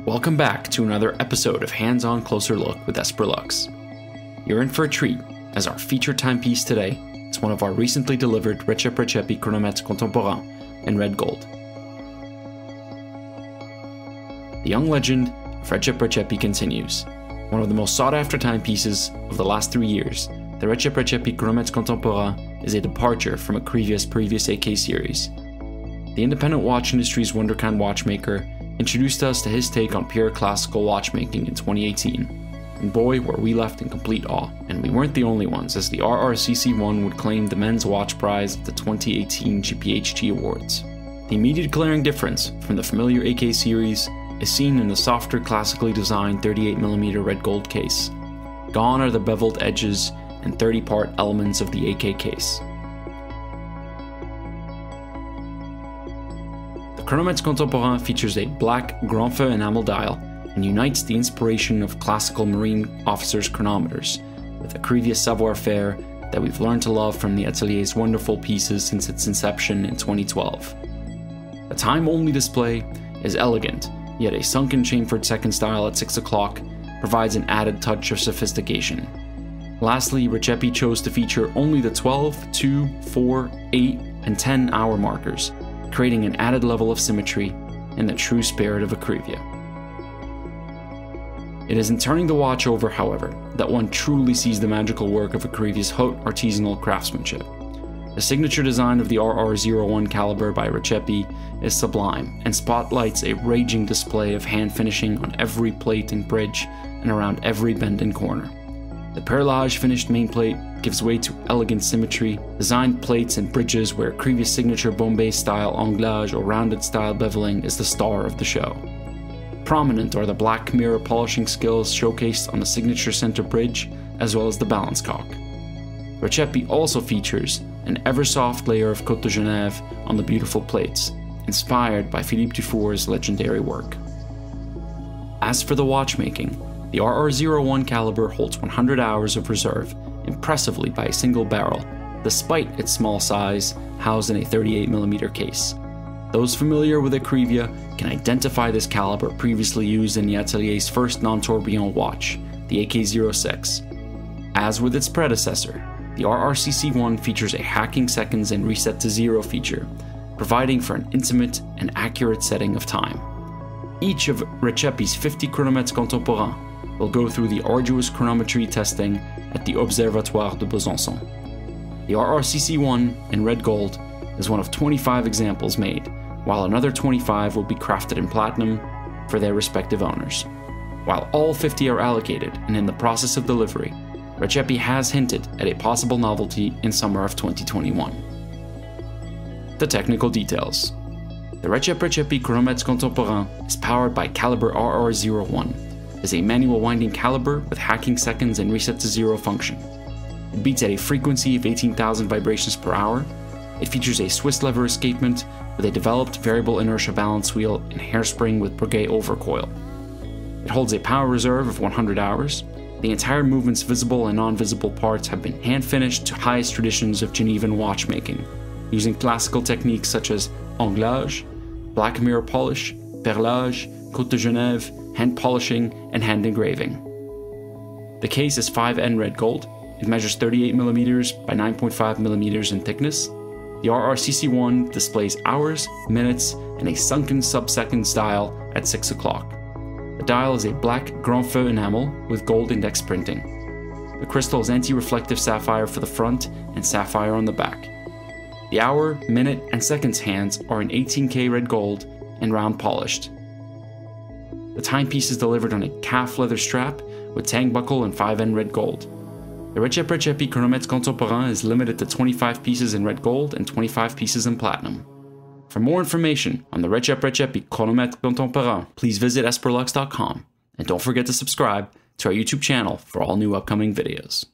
Welcome back to another episode of Hands-On Closer Look with EsperLuxe. You're in for a treat, as our featured timepiece today is one of our recently delivered Rexhep Rexhepi Chronometre Contemporain in red gold. The young legend of Rexhep Rexhepi continues. One of the most sought-after timepieces of the last 3 years, the Rexhep Rexhepi Chronometre Contemporain is a departure from Akrivia's previous AK series. The independent watch industry's wonderkind watchmaker introduced us to his take on pure classical watchmaking in 2018, and boy were we left in complete awe. And we weren't the only ones, as the RRCC won would claim the men's watch prize at the 2018 GPHG Awards. The immediate glaring difference from the familiar AK series is seen in the softer classically designed 38mm red gold case. Gone are the beveled edges and 30-part elements of the AK case. The Chronometre Contemporain features a black Grand Feu enamel dial and unites the inspiration of classical marine officers' chronometers with akrivia savoir-faire that we've learned to love from the atelier's wonderful pieces since its inception in 2012. The time-only display is elegant, yet a sunken chamfered second dial at 6 o'clock provides an added touch of sophistication. Lastly, Rexhepi chose to feature only the 12, 2, 4, 8, and 10 hour markers, creating an added level of symmetry in the true spirit of akrivia. It is in turning the watch over, however, that one truly sees the magical work of akrivia's haute artisanal craftsmanship. The signature design of the RR01 caliber by Rexhepi is sublime and spotlights a raging display of hand finishing on every plate and bridge and around every bend and corner. The perlage finished mainplate gives way to elegant symmetry, designed plates and bridges where Akrivia's signature Bombay style anglage or rounded style beveling is the star of the show. Prominent are the black mirror polishing skills showcased on the signature center bridge as well as the balance cock. Rexhepi also features an ever-soft layer of Côte de Genève on the beautiful plates, inspired by Philippe Dufour's legendary work. As for the watchmaking, the RR01 caliber holds 100 hours of reserve, impressively by a single barrel, despite its small size, housed in a 38mm case. Those familiar with akrivia can identify this caliber previously used in the atelier's first non-tourbillon watch, the AK06. As with its predecessor, the RRCC1 features a hacking seconds and reset to zero feature, providing for an intimate and accurate setting of time. Each of Rexhepi's 50 Chronomètres Contemporain will go through the arduous chronometry testing at the Observatoire de Besançon. The RRCC1 in red gold is one of 25 examples made, while another 25 will be crafted in platinum for their respective owners. While all 50 are allocated and in the process of delivery, Rexhepi has hinted at a possible novelty in summer of 2021. The technical details. The Rexhep Rexhepi Chronometre Contemporain is powered by caliber RR01. Is a manual winding caliber with hacking seconds and reset to zero function. It beats at a frequency of 18,000 vibrations per hour. It features a Swiss lever escapement with a developed variable inertia balance wheel and hairspring with Breguet overcoil. It holds a power reserve of 100 hours. The entire movement's visible and non-visible parts have been hand-finished to highest traditions of Genevan watchmaking, using classical techniques such as anglage, black mirror polish, perlage, Côte de Genève, hand polishing, and hand engraving. The case is 5N red gold. It measures 38mm by 9.5mm in thickness. The RRCC1 displays hours, minutes, and a sunken sub-second dial at 6 o'clock. The dial is a black Grand Feu enamel with gold index printing. The crystal is anti-reflective sapphire for the front and sapphire on the back. The hour, minute, and seconds hands are in 18K red gold and round polished. The timepiece is delivered on a calf leather strap with tang buckle and 5N red gold. The Rexhep Rexhepi Chronometre Contemporain is limited to 25 pieces in red gold and 25 pieces in platinum. For more information on the Rexhep Rexhepi Chronometre Contemporain, please visit EsperLuxe.com, and don't forget to subscribe to our YouTube channel for all new upcoming videos.